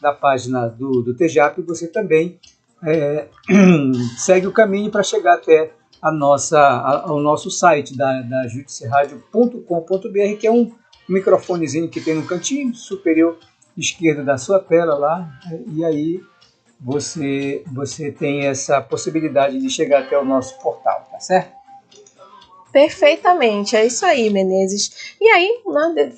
da página do TEJAP, você também segue o caminho para chegar até ao nosso site da judiceradio.com.br, que é um microfonezinho que tem no cantinho superior esquerdo da sua tela lá, e aí você tem essa possibilidade de chegar até o nosso portal, tá certo? Perfeitamente, é isso aí, Menezes. E aí,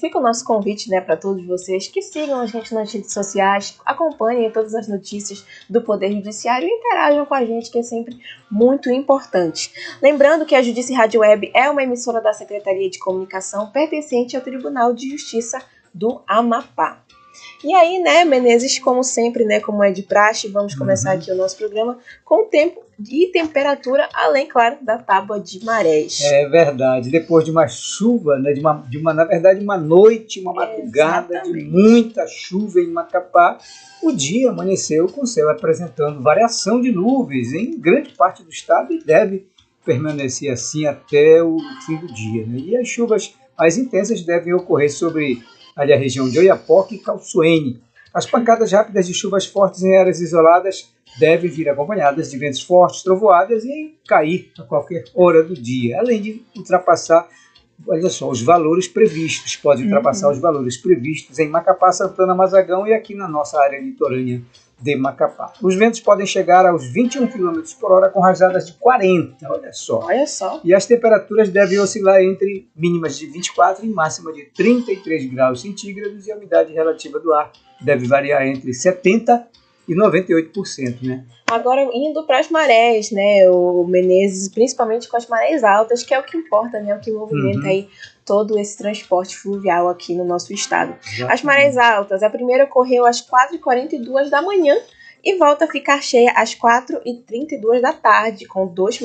fica o nosso convite, né, para todos vocês que sigam a gente nas redes sociais, acompanhem todas as notícias do Poder Judiciário e interajam com a gente, que é sempre muito importante. Lembrando que a Judice Rádio Web é uma emissora da Secretaria de Comunicação pertencente ao Tribunal de Justiça do Amapá. E aí, né, Menezes, como sempre, né, como é de praxe, vamos começar aqui o nosso programa com o tempo e temperatura, além, claro, da tábua de marés. É verdade, depois de uma chuva, né, na verdade, uma noite, uma madrugada de muita chuva em Macapá, o dia amanheceu com o céu apresentando variação de nuvens em grande parte do estado e deve permanecer assim até o fim do dia, né? E as chuvas mais intensas devem ocorrer sobre ali a região de Oiapoque e Calçoene. As pancadas rápidas de chuvas fortes em áreas isoladas devem vir acompanhadas de ventos fortes, trovoadas e cair a qualquer hora do dia, além de ultrapassar, olha só, os valores previstos. Pode ultrapassar os valores previstos em Macapá, Santana, Mazagão e aqui na nossa área litorânea de Macapá. Os ventos podem chegar aos 21 km por hora com rajadas de 40, olha só. Olha só. E as temperaturas devem oscilar entre mínimas de 24 e máxima de 33 graus centígrados e a umidade relativa do ar deve variar entre 70% e 98%, né? Agora, indo para as marés, né, o Menezes, principalmente com as marés altas, que é o que importa, né, o que movimenta aí todo esse transporte fluvial aqui no nosso estado. Exatamente. As marés altas, a primeira ocorreu às 4h42 da manhã e volta a ficar cheia às 4h32 da tarde, com 2,9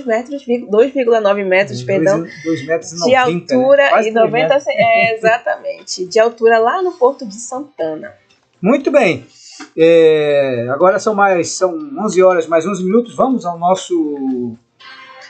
metros, perdão, 2,90 metros de altura, né? E 90 exatamente, de altura lá no Porto de Santana. Muito bem. Agora são 11 horas mais 11 minutos. Vamos ao nosso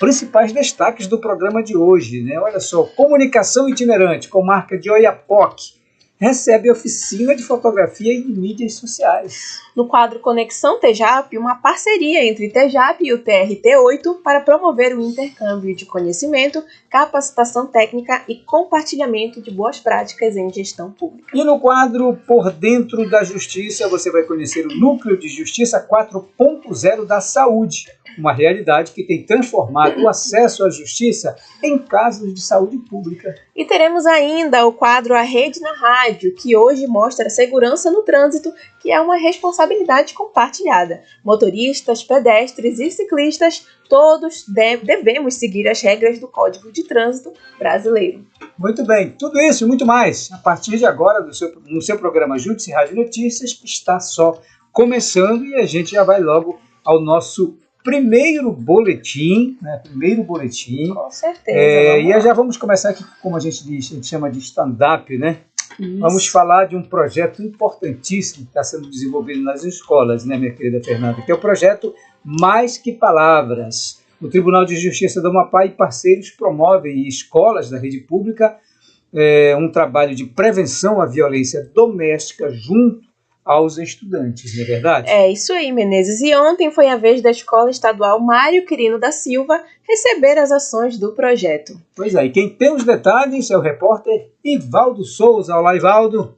principais destaques do programa de hoje, né? Olha só, comunicação itinerante, comarca de Oiapoque, recebe oficina de fotografia e de mídias sociais. No quadro Conexão TEJAP, uma parceria entre TEJAP e o TRT8 para promover o intercâmbio de conhecimento, capacitação técnica e compartilhamento de boas práticas em gestão pública. E no quadro Por Dentro da Justiça, você vai conhecer o Núcleo de Justiça 4.0 da Saúde, uma realidade que tem transformado o acesso à justiça em casos de saúde pública. E teremos ainda o quadro A Rede na Rádio, que hoje mostra a segurança no trânsito, que é uma responsabilidade compartilhada. Motoristas, pedestres e ciclistas, todos devemos seguir as regras do Código de Trânsito brasileiro. Muito bem, tudo isso e muito mais, a partir de agora, no seu programa Judice Rádio Notícias, que está só começando, e a gente já vai logo ao nosso primeiro boletim, né? Com certeza. E já vamos começar aqui, como a gente chama de stand-up, né? Isso. Vamos falar de um projeto importantíssimo que está sendo desenvolvido nas escolas, né, minha querida Fernanda? Que é o projeto Mais Que Palavras. O Tribunal de Justiça do Amapá e parceiros promovem escolas da rede pública um trabalho de prevenção à violência doméstica junto aos estudantes, não é verdade? É isso aí, Menezes. E ontem foi a vez da Escola Estadual Mário Quirino da Silva receber as ações do projeto. Pois é, e quem tem os detalhes é o repórter Ivaldo Souza. Olá, Ivaldo.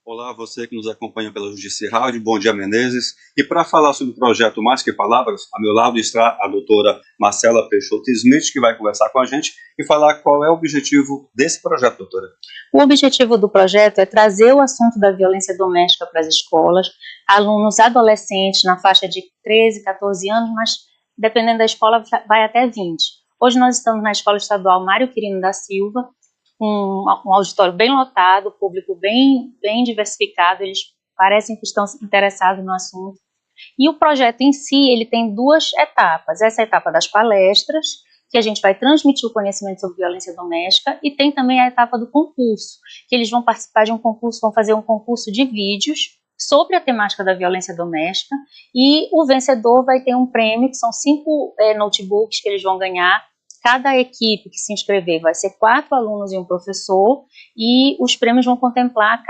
Olá, você que nos acompanha pela Judice Rádio, bom dia, Menezes. E para falar sobre o projeto Mais Que Palavras, a meu lado está a doutora Marcela Peixoto-Smith, que vai conversar com a gente e falar qual é o objetivo desse projeto, doutora. O objetivo do projeto é trazer o assunto da violência doméstica para as escolas, alunos adolescentes na faixa de 13, 14 anos, mas dependendo da escola vai até 20. Hoje nós estamos na Escola Estadual Mário Quirino da Silva, um auditório bem lotado, público bem diversificado, eles parecem que estão interessados no assunto. E o projeto em si, ele tem duas etapas. Essa etapa das palestras, que a gente vai transmitir o conhecimento sobre violência doméstica, e tem também a etapa do concurso, que eles vão participar de um concurso, vão fazer um concurso de vídeos sobre a temática da violência doméstica, e o vencedor vai ter um prêmio, que são 5 notebooks que eles vão ganhar. Cada equipe que se inscrever vai ser 4 alunos e um professor, e os prêmios vão contemplar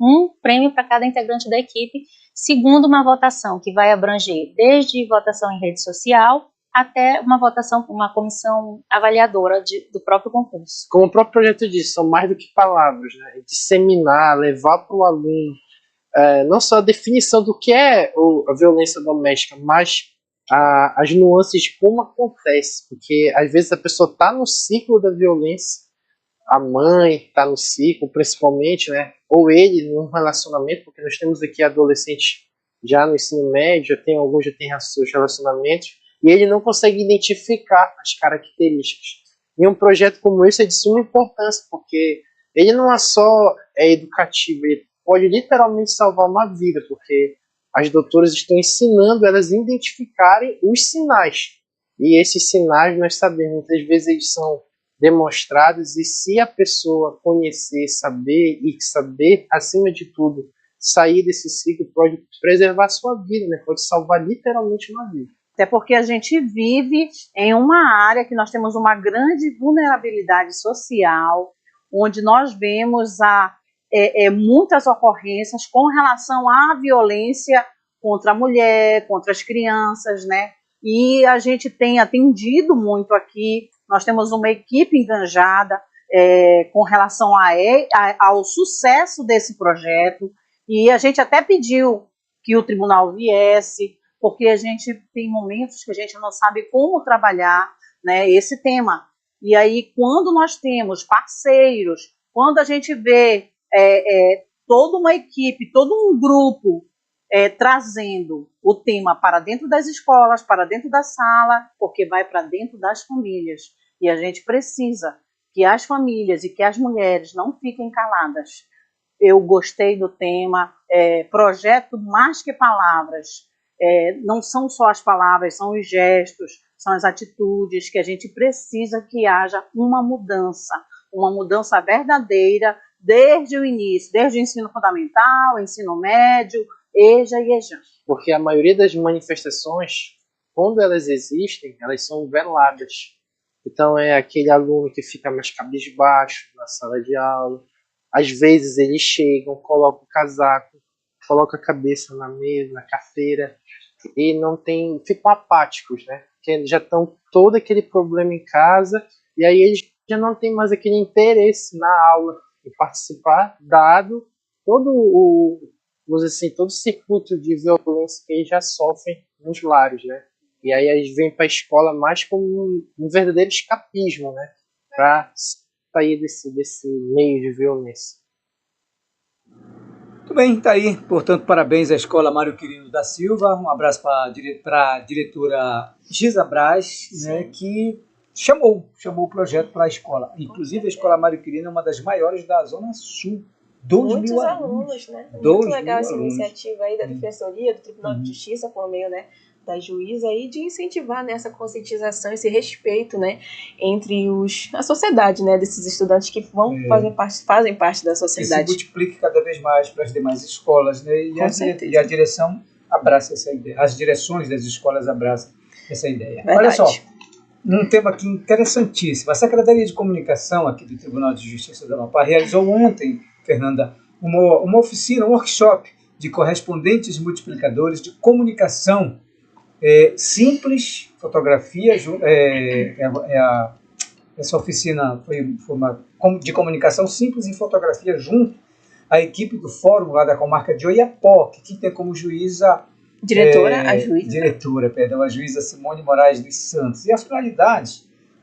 um prêmio para cada integrante da equipe, segundo uma votação que vai abranger desde votação em rede social até uma votação com uma comissão avaliadora do próprio concurso. Como o próprio projeto diz, são mais do que palavras, né? Disseminar, levar para o aluno não só a definição do que é a violência doméstica, mas as nuances de como acontece, porque às vezes a pessoa está no ciclo da violência, a mãe está no ciclo, principalmente, né? Ou ele num relacionamento, porque nós temos aqui adolescentes já no ensino médio, alguns já têm seus relacionamentos, e ele não consegue identificar as características. E um projeto como esse é de suma importância, porque ele não é só educativo, ele pode literalmente salvar uma vida, porque as doutoras estão ensinando elas a identificarem os sinais. E esses sinais, nós sabemos, muitas vezes eles são demonstrados, e se a pessoa conhecer, saber, acima de tudo, sair desse ciclo, pode preservar a sua vida, né? Pode salvar literalmente uma vida. Até porque a gente vive em uma área que nós temos uma grande vulnerabilidade social, onde nós vemos muitas ocorrências com relação à violência contra a mulher, contra as crianças, né? E a gente tem atendido muito aqui, nós temos uma equipe enganjada com relação ao sucesso desse projeto, e a gente até pediu que o tribunal viesse, porque a gente tem momentos que a gente não sabe como trabalhar, né, esse tema. E aí, quando nós temos parceiros, quando a gente vê toda uma equipe, todo um grupo trazendo o tema para dentro das escolas, para dentro da sala, porque vai para dentro das famílias. E a gente precisa que as famílias e que as mulheres não fiquem caladas. Eu gostei do tema, projeto mais que palavras. Não são só as palavras, são os gestos, são as atitudes que a gente precisa que haja uma mudança verdadeira desde o início, desde o ensino fundamental, ensino médio, EJA e EJAN. Porque a maioria das manifestações, quando elas existem, elas são veladas. Então é aquele aluno que fica mais cabisbaixo na sala de aula. Às vezes eles chegam, colocam o casaco, colocam a cabeça na mesa, na carteira, e ficam apáticos, né? Porque eles já estão todo aquele problema em casa, e aí eles já não têm mais aquele interesse na aula, em participar, dado todo o circuito de violência que eles já sofrem nos lares, né? E aí eles vêm para a escola mais como um verdadeiro escapismo, né? Para sair desse meio de violência. Muito bem, está aí. Portanto, parabéns à Escola Mário Quirino da Silva. Um abraço para a diretora Gisa Braz, né, que chamou o projeto para a escola. Inclusive, a Escola Mário Quirino é uma das maiores da Zona Sul. 2 mil alunos, né? Muito legal essa iniciativa aí da Defensoria, do Tribunal de Justiça, por meio, né, da juíza, aí, de incentivar, né, essa conscientização, esse respeito, né, entre a sociedade, né, desses estudantes que fazem parte da sociedade. Que se multiplique cada vez mais para as demais escolas, né? E a direção abraça essa ideia. As direções das escolas abraçam essa ideia. Verdade. Olha só, um tema aqui interessantíssimo. A Secretaria de Comunicação aqui do Tribunal de Justiça do Amapá realizou ontem, Fernanda, uma oficina, um workshop de correspondentes multiplicadores de comunicação simples, fotografia. Essa oficina foi uma de comunicação simples e fotografia junto à equipe do fórum lá da comarca de Oiapoque, que tem como juíza a juíza Simone Moraes dos Santos. E a finalidade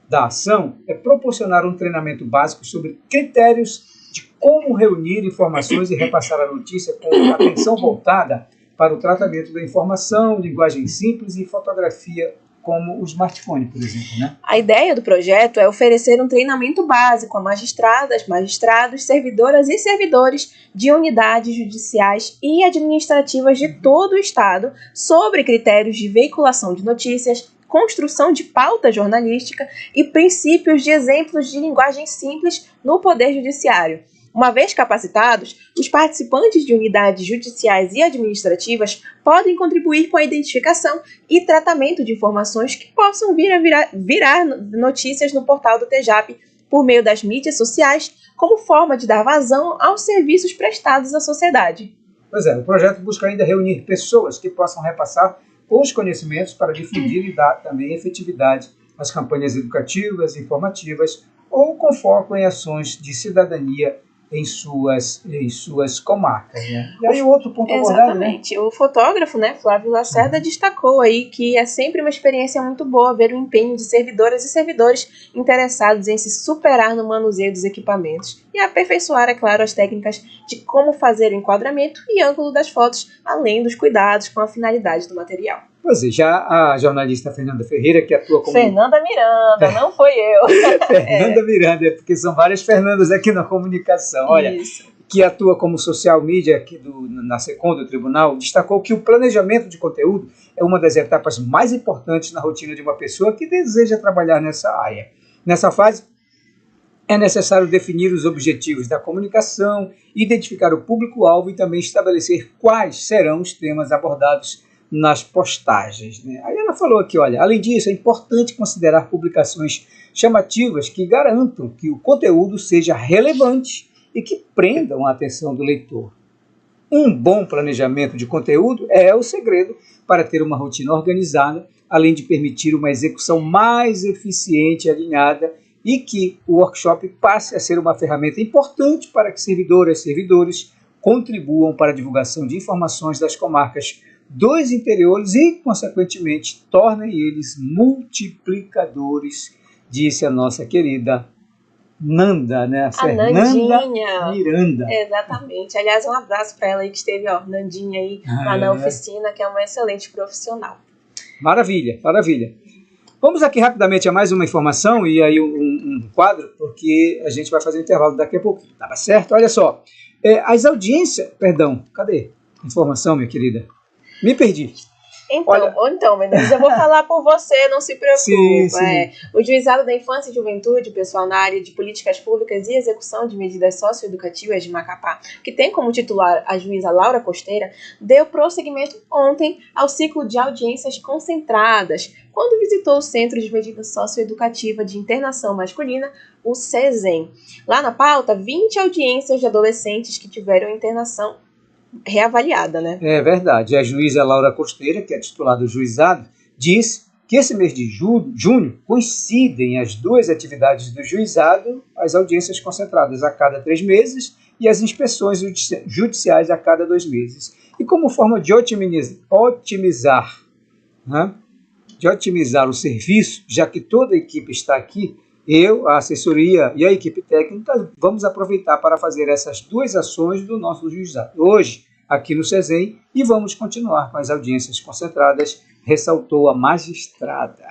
da ação é proporcionar um treinamento básico sobre critérios de como reunir informações e repassar a notícia com atenção voltada para o tratamento da informação, linguagem simples e fotografia, como o smartphone, por exemplo, né? A ideia do projeto é oferecer um treinamento básico a magistradas, magistrados, servidoras e servidores de unidades judiciais e administrativas de todo o Estado sobre critérios de veiculação de notícias, construção de pauta jornalística e princípios de exemplos de linguagem simples no Poder Judiciário. Uma vez capacitados, os participantes de unidades judiciais e administrativas podem contribuir com a identificação e tratamento de informações que possam vir a virar notícias no portal do TJAP por meio das mídias sociais, como forma de dar vazão aos serviços prestados à sociedade. Pois é, o projeto busca ainda reunir pessoas que possam repassar os conhecimentos para difundir e dar também efetividade às campanhas educativas, informativas ou com foco em ações de cidadania em suas comarcas. Né? E aí o outro ponto abordado, né? Exatamente. O fotógrafo, né, Flávio Lacerda, destacou aí que é sempre uma experiência muito boa ver o empenho de servidoras e servidores interessados em se superar no manuseio dos equipamentos e aperfeiçoar, é claro, as técnicas de como fazer o enquadramento e ângulo das fotos, além dos cuidados com a finalidade do material. Pois é, já a jornalista Fernanda Ferreira, que atua como... Fernanda Miranda, não foi eu. Fernanda Miranda, porque são várias Fernandas aqui na comunicação. Olha, Isso. Que atua como social media aqui na SECOM do Tribunal, destacou que o planejamento de conteúdo é uma das etapas mais importantes na rotina de uma pessoa que deseja trabalhar nessa área. Nessa fase, é necessário definir os objetivos da comunicação, identificar o público-alvo e também estabelecer quais serão os temas abordados nas postagens. Né? Aí ela falou aqui, olha, além disso, é importante considerar publicações chamativas que garantam que o conteúdo seja relevante e que prendam a atenção do leitor. Um bom planejamento de conteúdo é o segredo para ter uma rotina organizada, além de permitir uma execução mais eficiente e alinhada e que o workshop passe a ser uma ferramenta importante para que servidoras e servidores contribuam para a divulgação de informações das comarcas dos interiores e, consequentemente, tornem eles multiplicadores, disse a nossa querida Nanda, né? A Fernanda Nandinha. Miranda. Exatamente. Aliás, um abraço para ela aí que esteve, ó, Nandinha aí lá na oficina, que é uma excelente profissional. Maravilha, maravilha. Vamos aqui rapidamente a mais uma informação e aí um quadro, porque a gente vai fazer um intervalo daqui a pouco. Tá certo? Olha só. As audiências... Perdão, cadê a informação, minha querida? Me perdi. Então, Menezes, eu vou falar por você, não se preocupe. Sim. O Juizado da Infância e Juventude, pessoal na área de políticas públicas e execução de medidas socioeducativas de Macapá, que tem como titular a juíza Laura Costeira, deu prosseguimento ontem ao ciclo de audiências concentradas, quando visitou o Centro de Medida Socioeducativa de Internação Masculina, o CESEM. Lá na pauta, 20 audiências de adolescentes que tiveram internação reavaliada, né? É verdade. A juíza Laura Costeira, que é titular do juizado, diz que esse mês de junho coincidem as duas atividades do juizado, as audiências concentradas a cada 3 meses e as inspeções judiciais a cada 2 meses. E como forma de otimizar o serviço, já que toda a equipe está aqui, eu, a assessoria e a equipe técnica vamos aproveitar para fazer essas 2 ações do nosso juizado hoje aqui no CESEM e vamos continuar com as audiências concentradas, ressaltou a magistrada.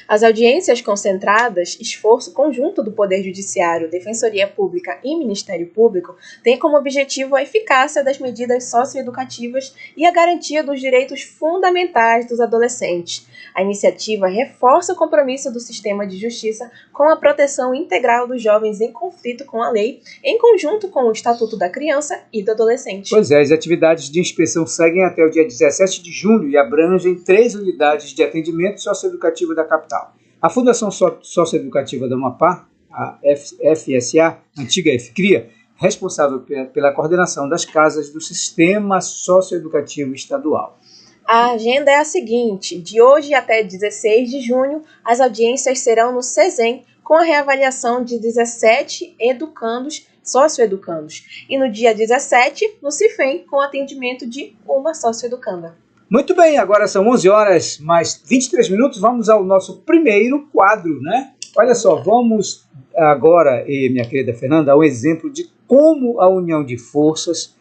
As audiências concentradas, esforço conjunto do Poder Judiciário, Defensoria Pública e Ministério Público, têm como objetivo a eficácia das medidas socioeducativas e a garantia dos direitos fundamentais dos adolescentes. A iniciativa reforça o compromisso do sistema de justiça com a proteção integral dos jovens em conflito com a lei, em conjunto com o Estatuto da Criança e do Adolescente. Pois é, as atividades de inspeção seguem até o dia 17 de julho e abrangem 3 unidades de atendimento socioeducativo da capital. A Fundação Socioeducativa do Amapá, a FSA, antiga FCRIA, responsável pela coordenação das casas do Sistema Socioeducativo Estadual. A agenda é a seguinte: de hoje até 16 de junho, as audiências serão no CESEM, com a reavaliação de 17 socioeducandos, e no dia 17, no CIFEM, com atendimento de uma socioeducanda. Muito bem, agora são 11 horas mais 23 minutos, vamos ao nosso primeiro quadro, né? Olha só, vamos agora, minha querida Fernanda, ao exemplo de como a união de forças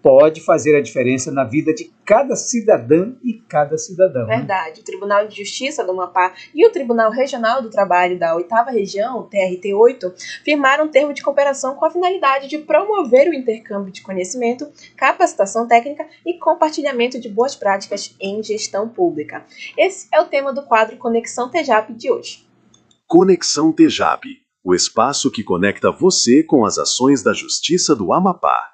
pode fazer a diferença na vida de cada cidadã e cada cidadão. Verdade. Né? O Tribunal de Justiça do Amapá e o Tribunal Regional do Trabalho da 8ª Região, TRT8, firmaram um termo de cooperação com a finalidade de promover o intercâmbio de conhecimento, capacitação técnica e compartilhamento de boas práticas em gestão pública. Esse é o tema do quadro Conexão TEJAP de hoje. Conexão TEJAP, o espaço que conecta você com as ações da Justiça do Amapá.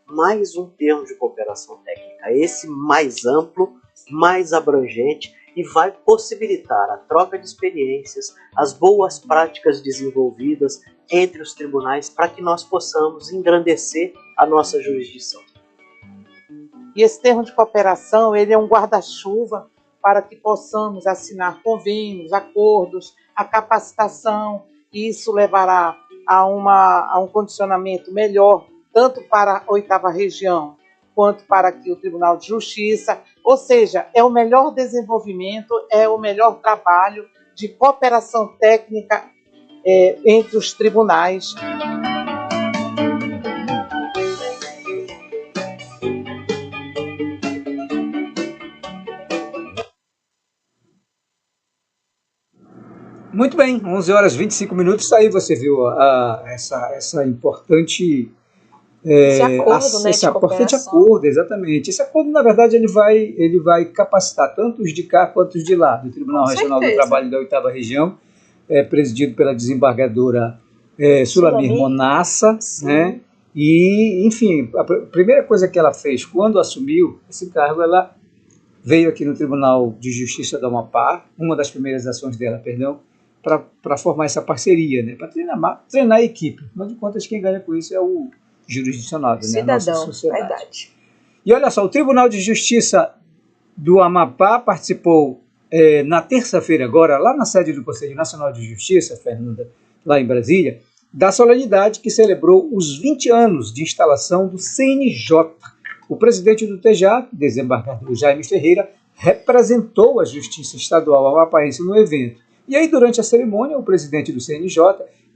Mais um termo de cooperação técnica, esse mais amplo, mais abrangente e vai possibilitar a troca de experiências, as boas práticas desenvolvidas entre os tribunais para que nós possamos engrandecer a nossa jurisdição. E esse termo de cooperação, ele é um guarda-chuva para que possamos assinar convênios, acordos, a capacitação, e isso levará a um condicionamento melhor, tanto para a 8ª região, quanto para aqui o Tribunal de Justiça, ou seja, é o melhor desenvolvimento, é o melhor trabalho de cooperação técnica entre os tribunais. Muito bem, 11 horas e 25 minutos, aí você viu essa importante... esse importante acordo, exatamente. Esse acordo, na verdade, ele vai capacitar tanto os de cá quanto os de lá, do Tribunal Regional do Trabalho da 8ª Região, presidido pela desembargadora Sulamir Monassa, né? E, enfim, a primeira coisa que ela fez quando assumiu esse cargo, ela veio aqui no Tribunal de Justiça do Amapá, uma das primeiras ações dela, perdão, para formar essa parceria, né? Para treinar a equipe. Afinal de contas, quem ganha com isso é o jurisdicionado, né? A nossa sociedade. Verdade. E olha só, o Tribunal de Justiça do Amapá participou na terça-feira agora, lá na sede do Conselho Nacional de Justiça, Fernanda, lá em Brasília, da solenidade que celebrou os 20 anos de instalação do CNJ. O presidente do TJ, desembargador Jaime Ferreira, representou a Justiça Estadual amapaense no evento. E aí, durante a cerimônia, o presidente do CNJ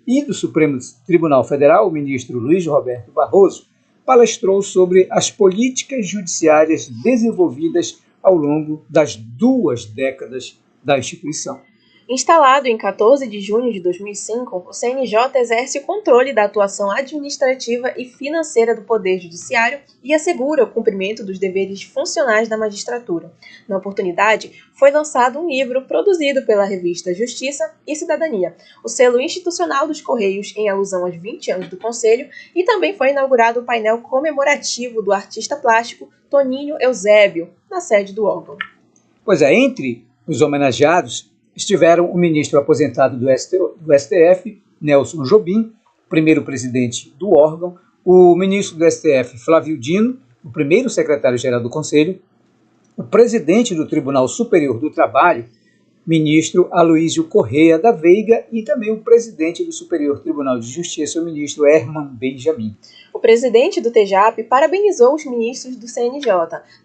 e do Supremo Tribunal Federal, o ministro Luiz Roberto Barroso, palestrou sobre as políticas judiciárias desenvolvidas ao longo das 2 décadas da instituição. Instalado em 14 de junho de 2005, o CNJ exerce o controle da atuação administrativa e financeira do Poder Judiciário e assegura o cumprimento dos deveres funcionais da magistratura. Na oportunidade, foi lançado um livro produzido pela revista Justiça e Cidadania, o selo institucional dos Correios em alusão aos 20 anos do Conselho, e também foi inaugurado o painel comemorativo do artista plástico Toninho Eusébio, na sede do órgão. Pois é, entre os homenageados estiveram o ministro aposentado do STF, Nelson Jobim, primeiro presidente do órgão, o ministro do STF, Flávio Dino, o primeiro secretário-geral do Conselho, o presidente do Tribunal Superior do Trabalho, ministro Aloísio Correia da Veiga, e também o presidente do Superior Tribunal de Justiça, o ministro Herman Benjamin. O presidente do TJAP parabenizou os ministros do CNJ,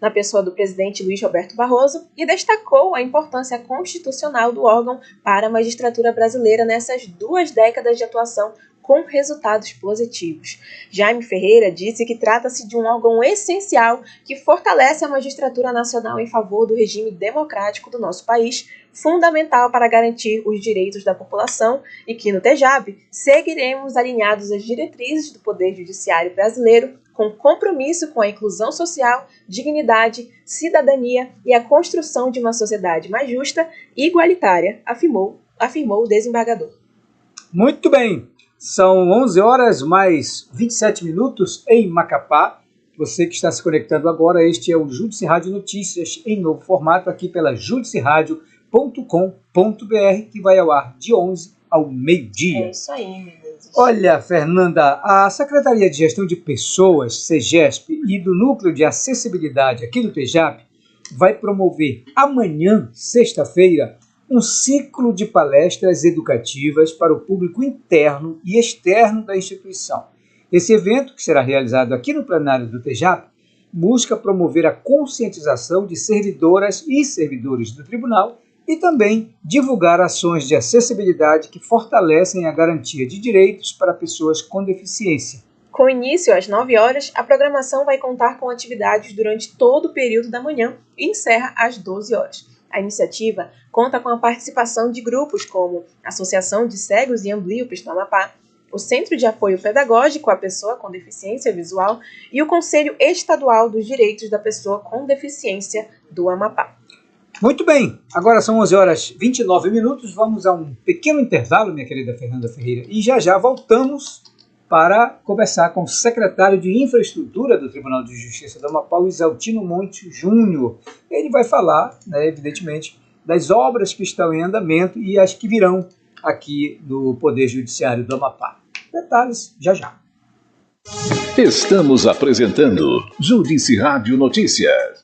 na pessoa do presidente Luiz Roberto Barroso, e destacou a importância constitucional do órgão para a magistratura brasileira nessas 2 décadas de atuação com resultados positivos. Jaime Ferreira disse que trata-se de um órgão essencial que fortalece a magistratura nacional em favor do regime democrático do nosso país, fundamental para garantir os direitos da população, e que no TJAP seguiremos alinhados às diretrizes do Poder Judiciário brasileiro, com compromisso com a inclusão social, dignidade, cidadania e a construção de uma sociedade mais justa e igualitária, afirmou o desembargador. Muito bem, são 11 horas mais 27 minutos em Macapá. Você que está se conectando agora, este é o Júdice Rádio Notícias em novo formato aqui pela judiceradio.com.br, que vai ao ar de 11 ao meio-dia. É isso aí, meninas. Olha, Fernanda, a Secretaria de Gestão de Pessoas, SEGESP, e do Núcleo de Acessibilidade aqui do TJAP vai promover amanhã, sexta-feira, um ciclo de palestras educativas para o público interno e externo da instituição. Esse evento, que será realizado aqui no plenário do TJAP, busca promover a conscientização de servidoras e servidores do tribunal e também divulgar ações de acessibilidade que fortalecem a garantia de direitos para pessoas com deficiência. Com início às 9 horas, a programação vai contar com atividades durante todo o período da manhã e encerra às 12 horas. A iniciativa conta com a participação de grupos como a Associação de Cegos e Amblíopes do Amapá, o Centro de Apoio Pedagógico à Pessoa com Deficiência Visual e o Conselho Estadual dos Direitos da Pessoa com Deficiência do Amapá. Muito bem, agora são 11 horas 29 minutos, vamos a um pequeno intervalo, minha querida Fernanda Ferreira, e já voltamos para conversar com o secretário de Infraestrutura do Tribunal de Justiça do Amapá, o Isaltino Monte Júnior. Ele vai falar, né, evidentemente, das obras que estão em andamento e as que virão aqui do Poder Judiciário do Amapá. Detalhes já já. Estamos apresentando Judici Rádio Notícias.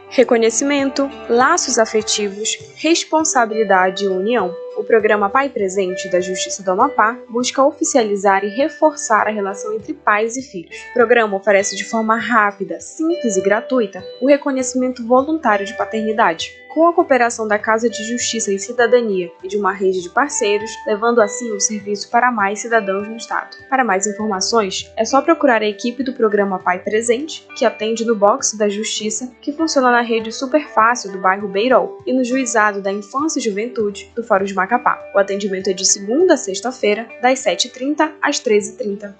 Reconhecimento, laços afetivos, responsabilidade e união. O programa Pai Presente da Justiça do Amapá busca oficializar e reforçar a relação entre pais e filhos. O programa oferece de forma rápida, simples e gratuita o reconhecimento voluntário de paternidade, com a cooperação da Casa de Justiça e Cidadania e de uma rede de parceiros, levando assim o serviço para mais cidadãos no estado. Para mais informações, é só procurar a equipe do programa Pai Presente, que atende no box da Justiça, que funciona na rede Super Fácil do bairro Beirol e no Juizado da Infância e Juventude do Fórum de Macapá. O atendimento é de segunda a sexta-feira, das 7h30 às 13h30.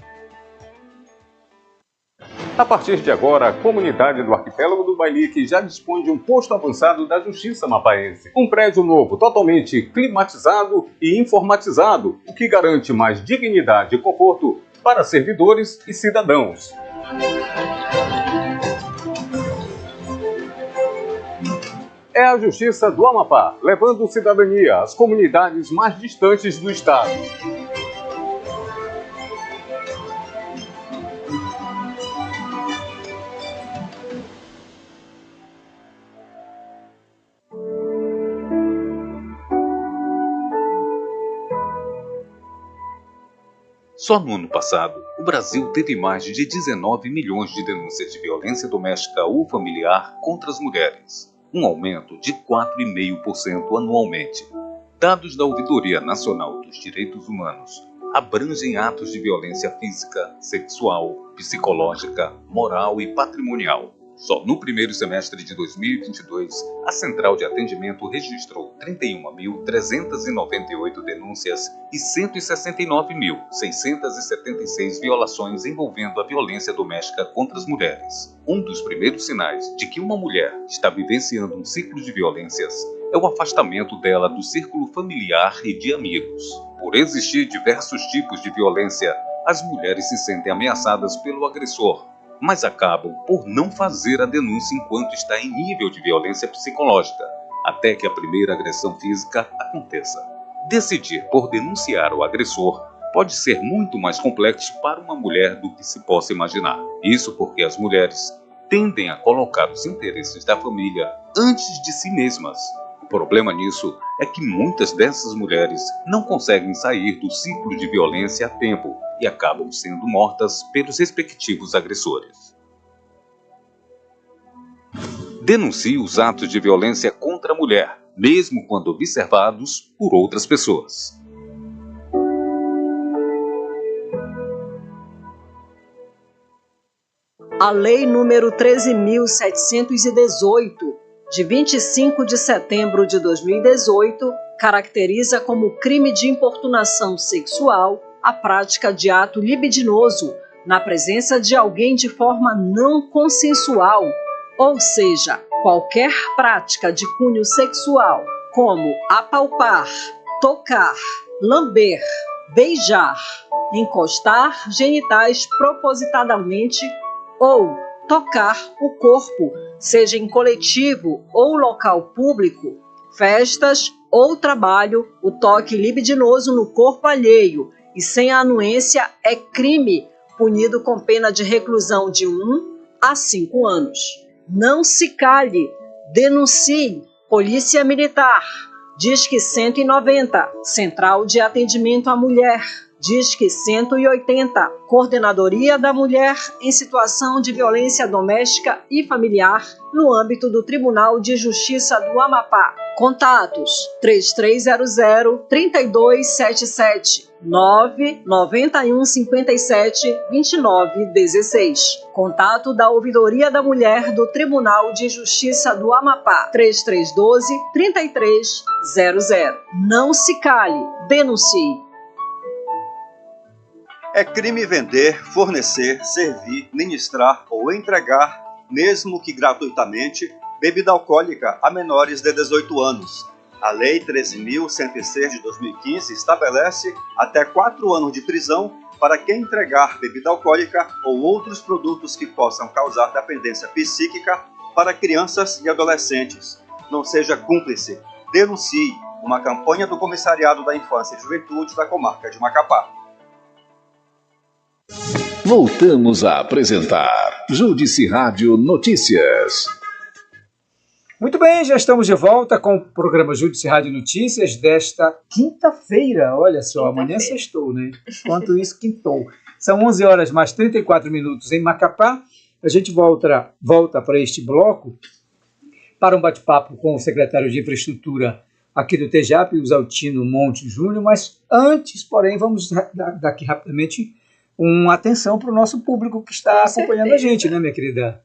A partir de agora, a comunidade do Arquipélago do Bailique já dispõe de um posto avançado da Justiça Amapaense. Um prédio novo, totalmente climatizado e informatizado, o que garante mais dignidade e conforto para servidores e cidadãos. É a Justiça do Amapá, levando cidadania às comunidades mais distantes do estado. Só no ano passado, o Brasil teve mais de 19 milhões de denúncias de violência doméstica ou familiar contra as mulheres, um aumento de 4,5% anualmente. Dados da Ouvidoria Nacional dos Direitos Humanos abrangem atos de violência física, sexual, psicológica, moral e patrimonial. Só no primeiro semestre de 2022, a Central de Atendimento registrou 31.398 denúncias e 169.676 violações envolvendo a violência doméstica contra as mulheres. Um dos primeiros sinais de que uma mulher está vivenciando um ciclo de violências é o afastamento dela do círculo familiar e de amigos. Por existir diversos tipos de violência, as mulheres se sentem ameaçadas pelo agressor, mas acabam por não fazer a denúncia enquanto está em nível de violência psicológica, até que a primeira agressão física aconteça. Decidir por denunciar o agressor pode ser muito mais complexo para uma mulher do que se possa imaginar. Isso porque as mulheres tendem a colocar os interesses da família antes de si mesmas. O problema nisso é que muitas dessas mulheres não conseguem sair do ciclo de violência a tempo e acabam sendo mortas pelos respectivos agressores. Denuncie os atos de violência contra a mulher, mesmo quando observados por outras pessoas. A Lei número 13.718, de 25 de setembro de 2018, caracteriza como crime de importunação sexual a prática de ato libidinoso na presença de alguém de forma não consensual, ou seja, qualquer prática de cunho sexual, como apalpar, tocar, lamber, beijar, encostar genitais propositadamente ou tocar o corpo, seja em coletivo ou local público, festas ou trabalho, o toque libidinoso no corpo alheio e sem anuência é crime, punido com pena de reclusão de 1 a 5 anos. Não se cale, denuncie. Polícia Militar, Disque 190, Central de Atendimento à Mulher, Disque 180, Coordenadoria da Mulher em Situação de Violência Doméstica e Familiar, no âmbito do Tribunal de Justiça do Amapá. Contatos: 3300-3277, 99157-2916. Contato da Ouvidoria da Mulher do Tribunal de Justiça do Amapá: 3312-3300. Não se cale, denuncie. É crime vender, fornecer, servir, ministrar ou entregar, mesmo que gratuitamente, bebida alcoólica a menores de 18 anos. A Lei 13.106 de 2015 estabelece até 4 anos de prisão para quem entregar bebida alcoólica ou outros produtos que possam causar dependência psíquica para crianças e adolescentes. não seja cúmplice. Denuncie, uma campanha do Comissariado da Infância e Juventude da comarca de Macapá. Voltamos a apresentar Judici Rádio Notícias. Muito bem, já estamos de volta com o programa Judici Rádio Notícias desta quinta-feira. Olha só, amanhã sextou, né? Enquanto isso, quintou. São 11 horas mais 34 minutos em Macapá. A gente volta para este bloco para um bate-papo com o secretário de Infraestrutura aqui do TEJAP, o Isaltino Monte Júnior, mas antes, porém, vamos dar aqui rapidamente uma atenção para o nosso público que está acompanhando a gente, né, minha querida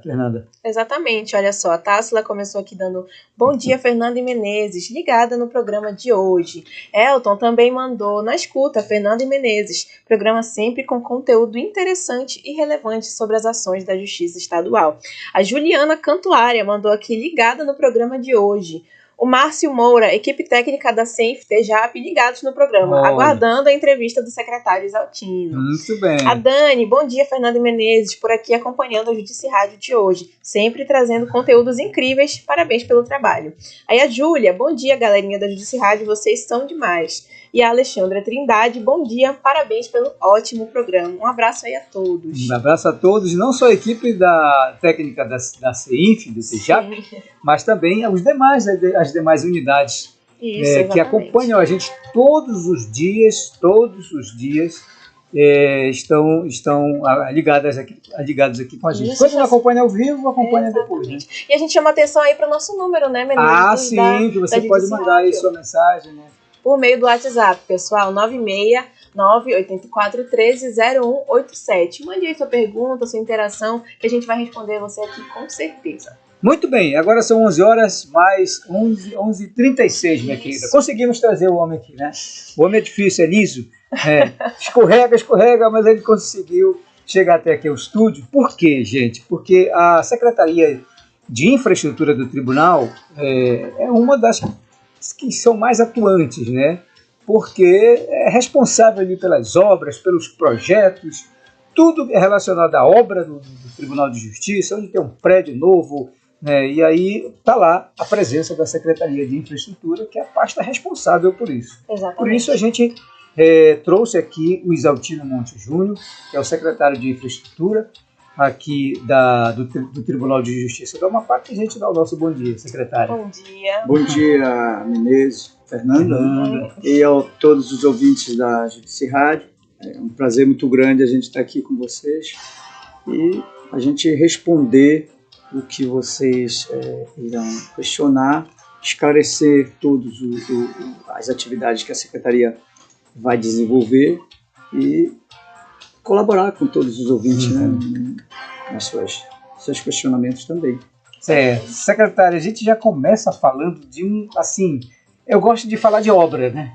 Fernanda? Exatamente, olha só, a Tássila começou aqui dando bom dia, Fernanda e Menezes, ligada no programa de hoje. Elton também mandou na escuta, Fernanda e Menezes, programa sempre com conteúdo interessante e relevante sobre as ações da Justiça Estadual. A Juliana Cantuária mandou aqui ligada no programa de hoje. O Márcio Moura, equipe técnica da CENF TEJAP, ligados no programa, aguardando a entrevista do secretário Isaltino. Muito bem. A Dani, bom dia, Fernanda e Menezes, por aqui acompanhando a Judici Rádio de hoje, sempre trazendo conteúdos incríveis, parabéns pelo trabalho. Aí a Júlia, bom dia, galerinha da Judici Rádio, vocês são demais. E a Alexandra Trindade, bom dia, parabéns pelo ótimo programa. Um abraço aí a todos. Um abraço a todos, não só a equipe da técnica da CENF, do TEJAP, mas também as demais unidades que acompanham a gente todos os dias, estão ligadas aqui com a gente. Quando não acompanha ao vivo, acompanha depois. Né? E a gente chama atenção aí para o nosso número, né, Menezes? Sim, que você pode mandar aí sua mensagem, né? Por meio do WhatsApp, pessoal, 969-8413-0187. Mande aí sua pergunta, sua interação, que a gente vai responder você aqui com certeza. Muito bem, agora são 11 horas mais 11h36, minha querida. Conseguimos trazer o homem aqui, né? O homem é difícil, é liso, escorrega, mas ele conseguiu chegar até aqui ao estúdio. Por quê, gente? Porque a Secretaria de Infraestrutura do Tribunal é uma das que são mais atuantes, né? Porque é responsável ali pelas obras, pelos projetos, tudo relacionado à obra do Tribunal de Justiça, onde tem um prédio novo, né? E aí está lá a presença da Secretaria de Infraestrutura, que é a pasta responsável por isso. Exatamente. Por isso a gente trouxe aqui o Isaltino Monte Júnior, que é o secretário de Infraestrutura aqui do Tribunal de Justiça do Amapá, que a gente dá o nosso bom dia, secretário. Bom dia. Bom dia, Menezes, Fernanda. E a todos os ouvintes da Judici Rádio. É um prazer muito grande a gente estar aqui com vocês e a gente responder o que vocês irão questionar, esclarecer todas as atividades que a Secretaria vai desenvolver e colaborar com todos os ouvintes, né, nos seus questionamentos também. Secretário, a gente já começa falando de eu gosto de falar de obra, né?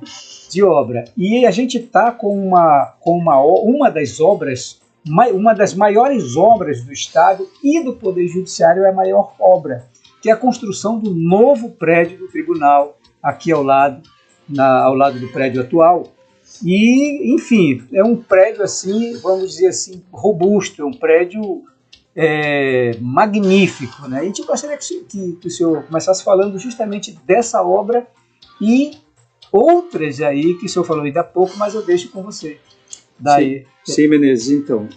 De obra. E a gente está com uma das obras, uma das maiores obras do Estado e do Poder Judiciário é a maior obra, que é a construção do novo prédio do Tribunal, aqui ao lado do prédio atual. E, enfim, é um prédio assim, vamos dizer assim, robusto, é um prédio magnífico, né? E a gente gostaria que o senhor começasse falando justamente dessa obra e outras aí que o senhor falou ainda há pouco, mas eu deixo com você. Sim, Menezes, então,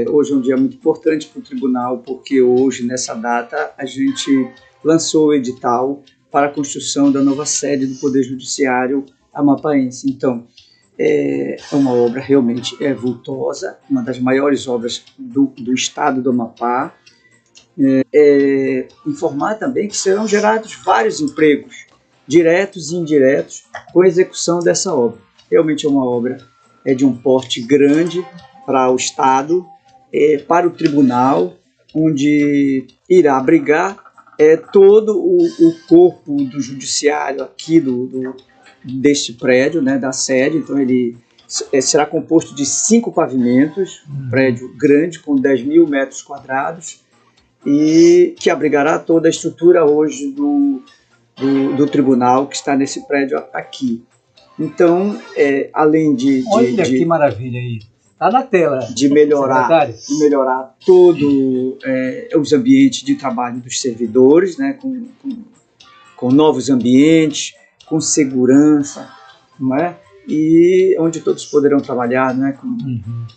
hoje é um dia muito importante para o tribunal, porque hoje, nessa data, a gente lançou o edital para a construção da nova sede do Poder Judiciário amapaense. Então, é uma obra realmente vultosa, uma das maiores obras do estado do Amapá. Informar também que serão gerados vários empregos, diretos e indiretos, com a execução dessa obra. Realmente é uma obra de um porte grande para o Estado, para o Tribunal, onde irá abrigar todo o corpo do Judiciário aqui deste prédio, né, da sede. Então ele será composto de 5 pavimentos, um prédio grande com 10.000 metros quadrados, e que abrigará toda a estrutura hoje do tribunal que está nesse prédio aqui. Então, além olha que maravilha aí, está na tela. De melhorar todo os ambientes de trabalho dos servidores, né, com com novos ambientes, com segurança, não é? E onde todos poderão trabalhar, né,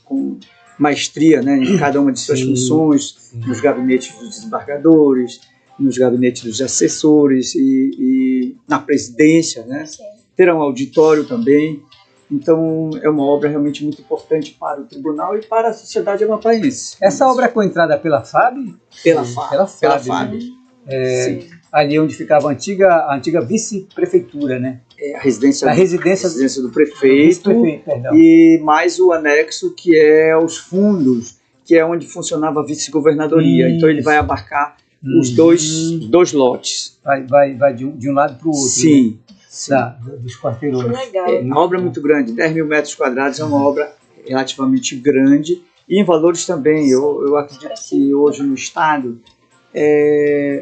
com maestria, né, em cada uma de suas funções, nos gabinetes dos desembargadores, nos gabinetes dos assessores e na presidência, né? Terá um auditório também. Então, é uma obra realmente muito importante para o tribunal e para a sociedade amapaense. Essa obra é coentrada pela FAB? Pela FAB. Né? Ali onde ficava a antiga vice-prefeitura, né? A residência do prefeito e mais o anexo, que é os fundos, que é onde funcionava a vice-governadoria. Então, ele vai abarcar os dois lotes. Vai de um lado para o outro. Sim. Né? Dos quarteirões. É uma obra muito grande, 10 mil metros quadrados, é uma obra relativamente grande. E em valores também, eu acredito que hoje no estado,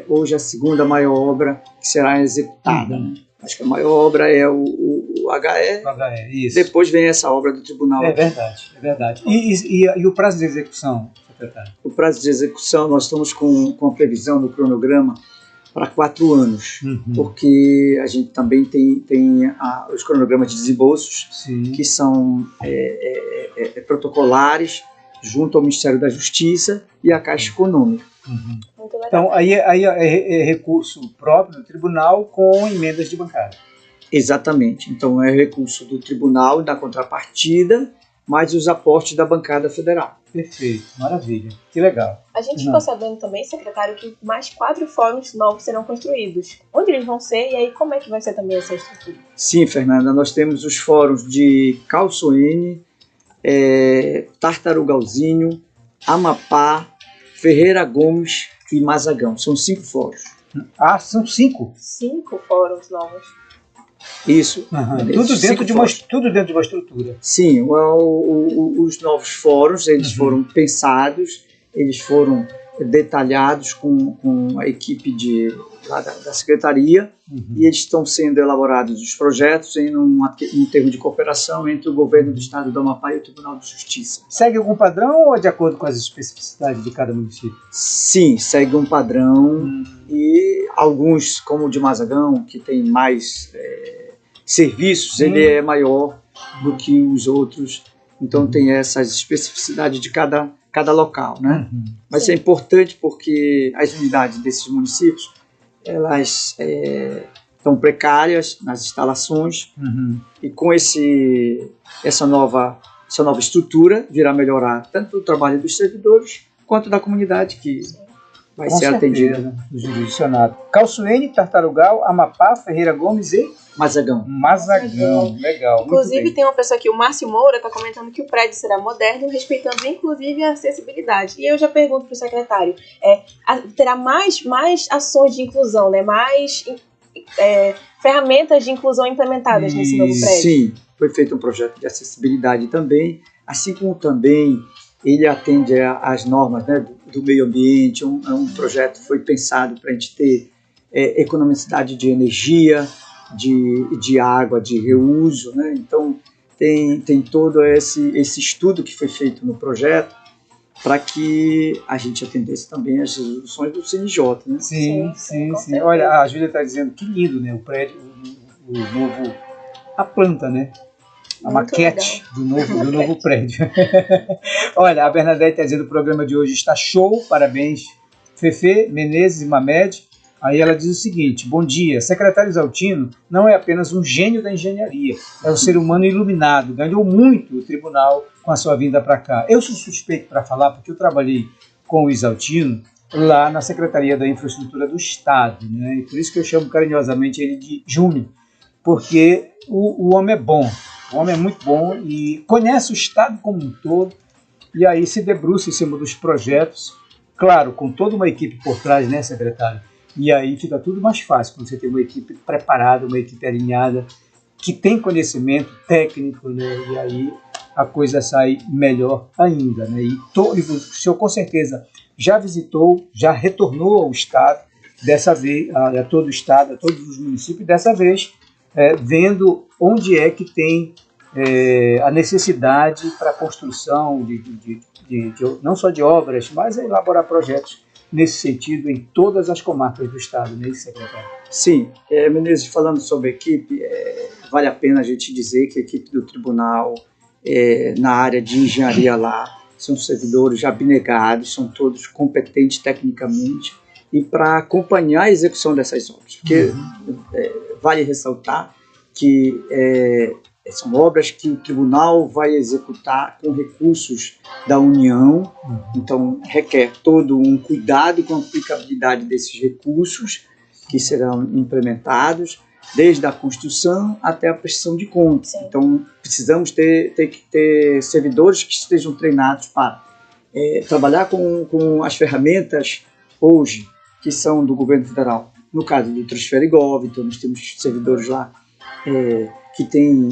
hoje a segunda maior obra que será executada. Né? Acho que a maior obra é o HE, isso. Depois vem essa obra do tribunal. É verdade. E o prazo de execução, secretário? O prazo de execução, nós estamos com a previsão no cronograma para 4 anos, porque a gente também tem os cronogramas de desembolsos, que são protocolares, junto ao Ministério da Justiça e à Caixa Econômica. Então, aí é recurso próprio do tribunal com emendas de bancada. Exatamente. Então, é recurso do tribunal e da contrapartida, mais os aportes da bancada federal. Perfeito, maravilha, que legal. A gente ficou sabendo também, secretário, que mais 4 fóruns novos serão construídos. Onde eles vão ser e aí como é que vai ser também essa estrutura? Sim, Fernanda, nós temos os fóruns de Calçoene, Tartarugalzinho, Amapá, Ferreira Gomes e Mazagão. São 5 fóruns. Ah, são 5? 5 fóruns novos. Isso. Tudo dentro de uma estrutura. Sim, os novos fóruns, eles foram pensados, eles foram detalhados com a equipe lá da secretaria, e eles estão sendo elaborados os projetos em um termo de cooperação entre o governo do estado do Amapá e o Tribunal de Justiça. Segue algum padrão ou é de acordo com as especificidades de cada município? Sim, segue um padrão, e alguns, como o de Mazagão, que tem mais serviços, ele é maior do que os outros, então tem essas especificidades de cada local, né? Mas é importante porque as unidades desses municípios, elas estão precárias nas instalações, e com essa nova estrutura virá melhorar tanto o trabalho dos servidores quanto da comunidade que vai ser atendida. Do jurisdicionado. Calçoene, Tartarugal, Amapá, Ferreira Gomes e Mazagão. Legal. Inclusive, tem uma pessoa aqui, o Márcio Moura, está comentando que o prédio será moderno, respeitando inclusive a acessibilidade. E eu já pergunto para o secretário, terá mais ações de inclusão, né? Mais ferramentas de inclusão implementadas nesse novo prédio? Sim, foi feito um projeto de acessibilidade também, assim como também ele atende às normas, né, do meio ambiente. Um projeto foi pensado para a gente ter economicidade de energia, de água, de reuso, né? Então tem todo esse estudo que foi feito no projeto para que a gente atendesse também as resoluções do CNJ, né? Sim. Olha, a Júlia está dizendo que lindo, né? O prédio, o novo, a planta, né? A maquete do novo prédio. Olha, a Bernadette está dizendo que o programa de hoje está show, parabéns, Fefe, Menezes e Mamed. Aí ela diz o seguinte: bom dia, secretário Exaltino não é apenas um gênio da engenharia, é um ser humano iluminado, ganhou muito o tribunal com a sua vinda para cá. Eu sou suspeito para falar porque eu trabalhei com o Exaltino lá na Secretaria da Infraestrutura do Estado, né? E por isso que eu chamo carinhosamente ele de Júnior, porque o homem é bom. O homem é muito bom e conhece o Estado como um todo, e aí se debruça em cima dos projetos, claro, com toda uma equipe por trás, né, secretário? E aí fica tudo mais fácil, quando você tem uma equipe preparada, uma equipe alinhada, que tem conhecimento técnico, né? E aí a coisa sai melhor ainda, né? E o senhor com certeza já visitou, já retornou ao Estado, dessa vez, a todo o Estado, a todos os municípios, dessa vez vendo onde é que tem a necessidade para a construção de não só de obras, mas elaborar projetos nesse sentido em todas as comarcas do Estado, né, secretário? Sim, Menezes, falando sobre a equipe, vale a pena a gente dizer que a equipe do tribunal, na área de engenharia lá, são servidores abnegados, são todos competentes tecnicamente, e para acompanhar a execução dessas obras. Porque vale ressaltar que são obras que o tribunal vai executar com recursos da União, então requer todo um cuidado com a aplicabilidade desses recursos que serão implementados, desde a construção até a prestação de contas. Sim. Então, precisamos ter servidores que estejam treinados para trabalhar com as ferramentas hoje, que são do governo federal. No caso do Transferigov, então nós temos servidores lá que têm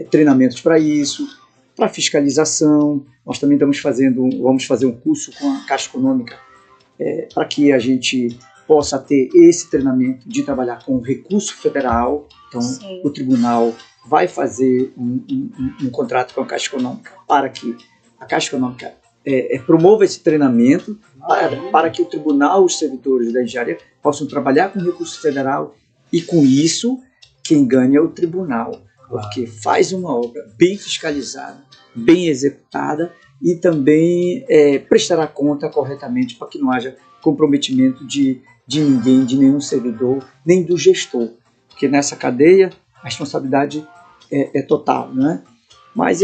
treinamentos para isso, para fiscalização. Nós também vamos fazer um curso com a Caixa Econômica para que a gente possa ter esse treinamento de trabalhar com recurso federal. Então, sim, o tribunal vai fazer um contrato com a Caixa Econômica para que a Caixa Econômica promova esse treinamento para que o tribunal, os servidores da engenharia, possam trabalhar com recurso federal e, com isso, quem ganha é o tribunal, porque faz uma obra bem fiscalizada, bem executada e também prestará conta corretamente para que não haja comprometimento de ninguém, de nenhum servidor, nem do gestor, porque nessa cadeia a responsabilidade é total, né? Mas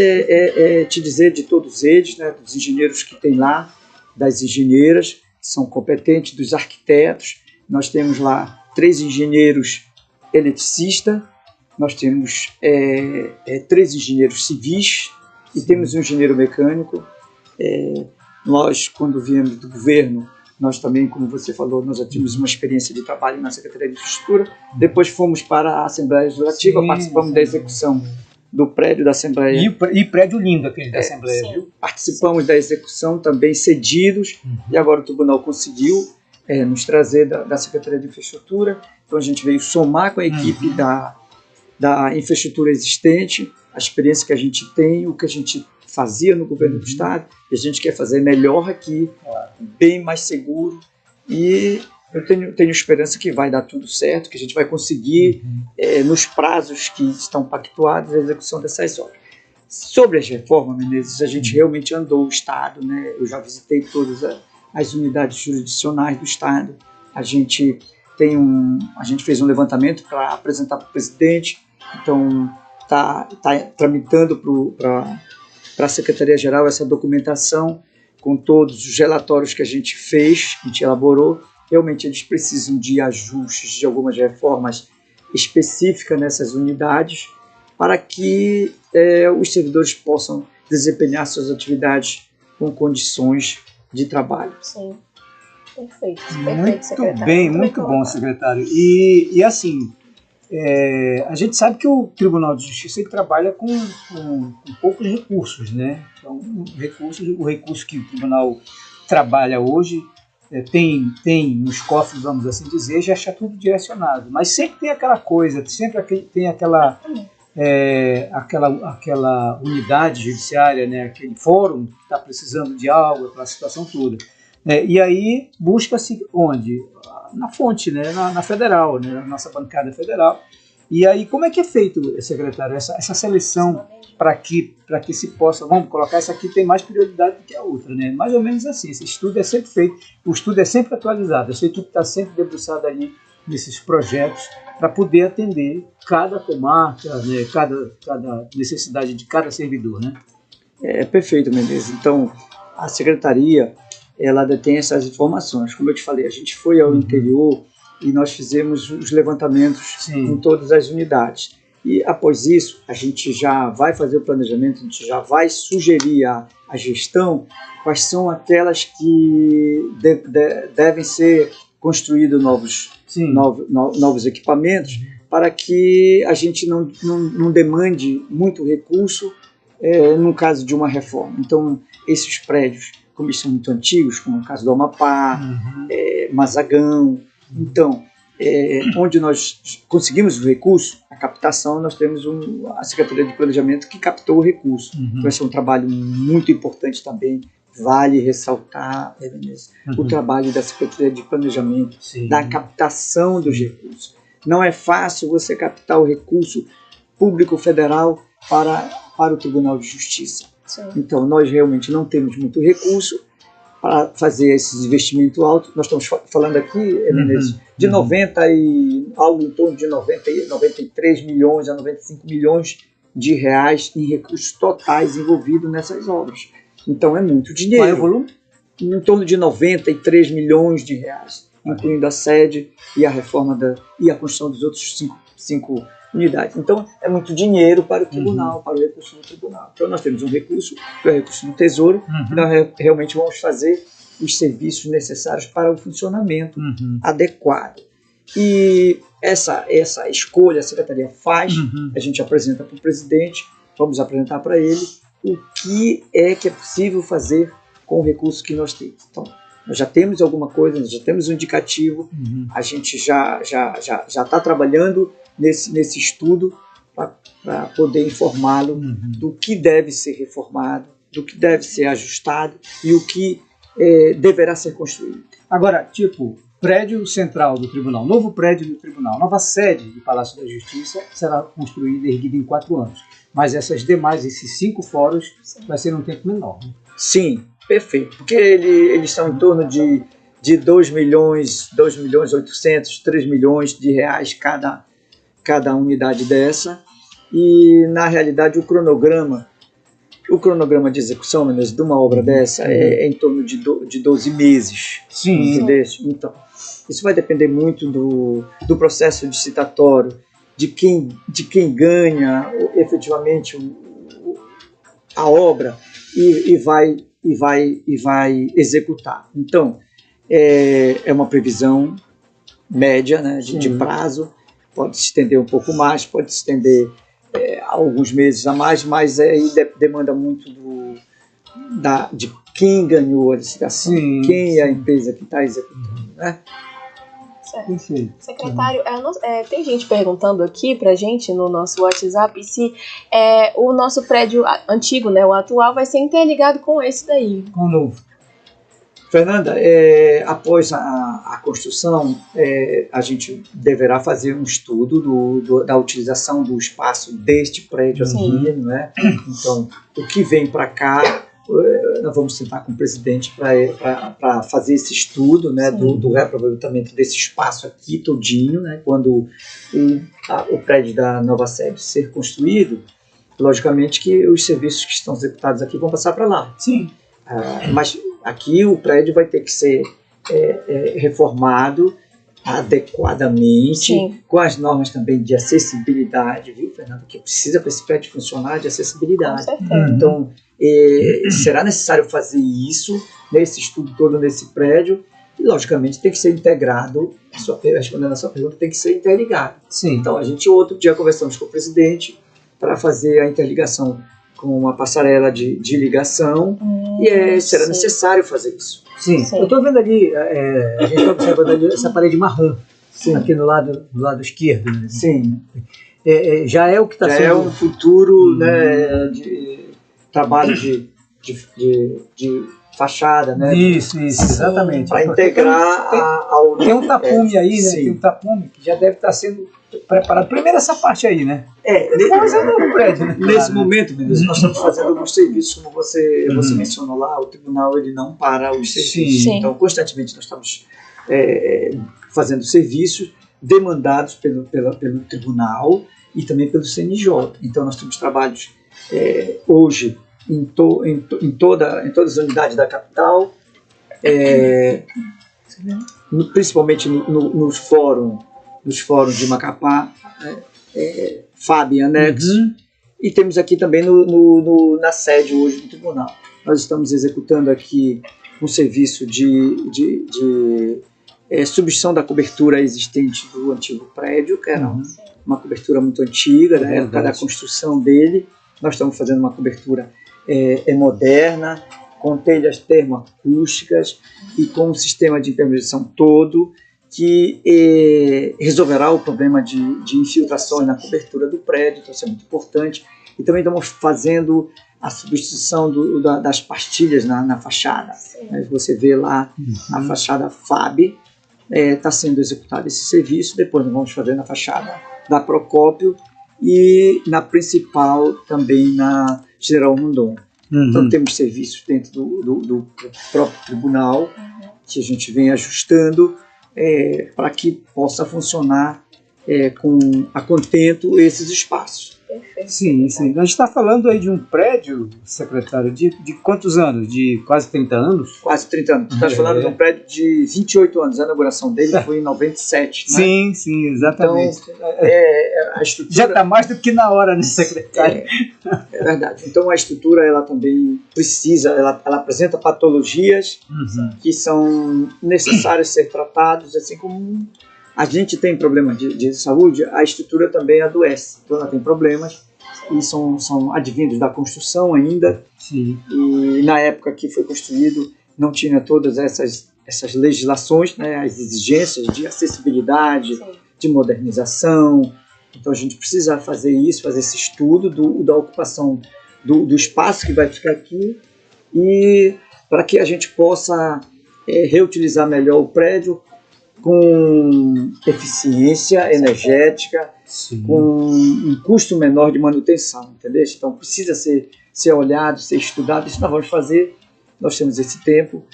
te dizer de todos eles, né, dos engenheiros que tem lá, das engenheiras, que são competentes, dos arquitetos. Nós temos lá 3 engenheiros eletricistas, nós temos 3 engenheiros civis e temos um engenheiro mecânico. Nós, quando viemos do governo, nós também, como você falou, nós já tínhamos uma experiência de trabalho na Secretaria de Infraestrutura. Depois fomos para a Assembleia Legislativa, participamos da execução do prédio da Assembleia. E prédio lindo aquele da Assembleia, viu? Participamos da execução também cedidos, e agora o tribunal conseguiu nos trazer da Secretaria de Infraestrutura. Então a gente veio somar com a equipe da infraestrutura existente, a experiência que a gente tem, o que a gente fazia no governo do Estado, e a gente quer fazer melhor aqui, bem mais seguro, e eu tenho esperança que vai dar tudo certo, que a gente vai conseguir, nos prazos que estão pactuados, a execução dessas obras. Sobre as reformas, Menezes, a gente realmente andou o Estado, né? Eu já visitei todas as unidades jurisdicionais do Estado, a gente fez um levantamento para apresentar para o presidente, então está tramitando para a Secretaria-Geral essa documentação com todos os relatórios que a gente fez, que a gente elaborou. Realmente eles precisam de ajustes, de algumas reformas específicas nessas unidades, para que os servidores possam desempenhar suas atividades com condições de trabalho. Sim, perfeito. Muito bem, muito bom, secretário. E assim, a gente sabe que o Tribunal de Justiça ele trabalha com poucos recursos, né? Então, o recurso que o tribunal trabalha hoje tem nos cofres, vamos assim dizer, já está tudo direcionado. Mas sempre tem aquela coisa, sempre tem aquela unidade judiciária, né? Aquele fórum que está precisando de algo, aquela situação toda. E aí busca-se onde? Na fonte, né? Na federal, né? Na nossa bancada federal. E aí como é que é feito, secretário, essa seleção para que se possa, vamos colocar, essa aqui tem mais prioridade do que a outra, né? Mais ou menos assim, esse estudo é sempre feito, o estudo é sempre atualizado, essa equipe está sempre debruçada ali nesses projetos para poder atender cada comarca, né? cada necessidade de cada servidor, né? Perfeito, Menezes. Então, a secretaria, ela detém essas informações. Como eu te falei, a gente foi ao interior e nós fizemos os levantamentos em todas as unidades. E após isso, a gente já vai fazer o planejamento, a gente já vai sugerir à gestão quais são aquelas que devem ser construídos novos equipamentos, para que a gente não demande muito recurso no caso de uma reforma. Então, esses prédios, como eles são muito antigos, como o caso do Amapá, Mazagão, então, onde nós conseguimos o recurso, a captação, nós temos a Secretaria de Planejamento que captou o recurso. Então, esse é um trabalho muito importante também vale ressaltar, Menezes, o trabalho da Secretaria de Planejamento, da captação dos recursos. Não é fácil você captar o recurso público federal para o Tribunal de Justiça. Então, nós realmente não temos muito recurso para fazer esses investimentos altos. Nós estamos falando aqui, Menezes, de 90 e algo em torno de 93 milhões a 95 milhões de reais em recursos totais envolvidos nessas obras. Então é muito dinheiro. Qual é o volume? Em torno de 93 milhões de reais, incluindo a sede e a reforma e a construção dos outros cinco unidades. Então é muito dinheiro para o tribunal, para o recurso do tribunal. Então nós temos um recurso, que é o recurso do Tesouro, e nós realmente vamos fazer os serviços necessários para o funcionamento adequado. E essa escolha a Secretaria faz, a gente apresenta para o presidente, vamos apresentar para ele o que é possível fazer com o recurso que nós temos. Então, nós já temos alguma coisa, nós já temos um indicativo, a gente já está trabalhando nesse estudo para poder informá-lo do que deve ser reformado, do que deve ser ajustado e o que deverá ser construído. Agora, prédio central do tribunal, novo prédio do tribunal, nova sede do Palácio da Justiça será construída e erguida em 4 anos. Mas esses 5 fóruns vai ser num tempo menor. Né? Sim, perfeito. Porque eles são em torno de 2 milhões 800, 3 milhões de reais cada unidade dessa. E, na realidade, o cronograma de execução, Menezes, de uma obra dessa é em torno de 12 meses. Sim. Então, isso vai depender muito do processo licitatório, de quem ganha efetivamente a obra e vai executar. Então, é uma previsão média, né, de prazo, pode se estender um pouco mais, pode se estender alguns meses a mais, mas aí demanda muito de quem ganhou a licitação, quem é a empresa que está executando, né? Certo. Secretário, tem gente perguntando aqui pra gente no nosso WhatsApp se o nosso prédio antigo, né, o atual, vai ser interligado com esse daí. Com o novo. Fernanda, após a construção, a gente deverá fazer um estudo da utilização do espaço deste prédio aqui, né? Então, o que vem para cá, nós vamos sentar com o presidente para fazer esse estudo, né, do reaproveitamento desse espaço aqui todinho, né, quando o prédio da nova sede ser construído, logicamente que os serviços que estão executados aqui vão passar para lá. Sim. Mas aqui o prédio vai ter que ser reformado adequadamente, com as normas também de acessibilidade, viu, Fernanda? Que precisa para esse prédio funcionar de acessibilidade. Então, será necessário fazer isso, nesse estudo todo, nesse prédio, e logicamente tem que ser integrado, respondendo a sua pergunta, tem que ser interligado. Sim. Então, a gente outro dia conversamos com o presidente para fazer a interligação com uma passarela de ligação, e será necessário fazer isso. Sim. Eu estou vendo ali, a gente está observando ali essa parede marrom, aqui do lado esquerdo. Né? Sim. Já é o que está sendo... Já é um futuro, né, de trabalho de fachada, né? Isso, exatamente. Para integrar ao... Tem um tapume aí, né? Tem um tapume que já deve estar sendo preparado. Primeiro essa parte aí, né? Depois é o novo prédio, né? Nesse momento, Menezes, nós estamos fazendo alguns serviços, como você mencionou lá, o tribunal ele não para os serviços. Sim. Então, constantemente nós estamos fazendo serviços demandados pelo tribunal e também pelo CNJ. Então, nós temos trabalhos hoje em todas as unidades da capital, principalmente nos fóruns de Macapá, FAB e anexo, e temos aqui também na sede hoje do tribunal. Nós estamos executando aqui um serviço de substituição da cobertura existente do antigo prédio, que era uma cobertura muito antiga, na época da construção dele. Nós estamos fazendo uma cobertura moderna, com telhas termoacústicas e com um sistema de impermeabilização todo, que resolverá o problema de infiltrações na cobertura do prédio, então isso é muito importante. E também estamos fazendo a substituição das pastilhas na fachada. Você vê lá na fachada FAB, está sendo executado esse serviço. Depois nós vamos fazer na fachada da Procópio e na principal também na General Rondon. Então temos serviços dentro do próprio tribunal que a gente vem ajustando para que possa funcionar a contento esses espaços. Perfeito. Sim. A gente está falando aí de um prédio, secretário, de quantos anos? De quase 30 anos? Quase 30 anos. Estás falando de um prédio de 28 anos. A inauguração dele foi em 97. Né? Sim, exatamente. Então, a estrutura... Já está mais do que na hora, né, secretário? É verdade. Então a estrutura ela também precisa, ela apresenta patologias que são necessárias ser tratadas, assim como a gente tem problema de saúde, a estrutura também adoece. Então ela tem problemas e são advindos da construção ainda. Sim. E na época que foi construído não tinha todas essas legislações, né, as exigências de acessibilidade, de modernização. Então a gente precisa fazer isso, fazer esse estudo da ocupação do espaço que vai ficar aqui e para que a gente possa reutilizar melhor o prédio com eficiência energética, com um custo menor de manutenção, entendeu? Então precisa ser olhado, ser estudado. Isso nós vamos fazer, nós temos esse tempo.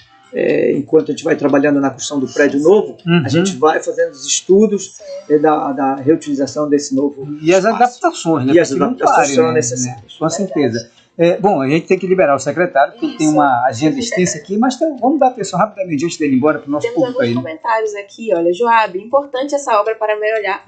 Enquanto a gente vai trabalhando na construção do prédio novo, a gente vai fazendo os estudos da reutilização desse novo e as adaptações, né? E as adaptações são necessárias. Com certeza. Bom, a gente tem que liberar o secretário, porque ele tem uma agenda extensa aqui, mas vamos dar atenção rapidamente antes dele ir embora para o nosso público aí. Temos alguns comentários aqui, olha, Joab, importante essa obra para melhorar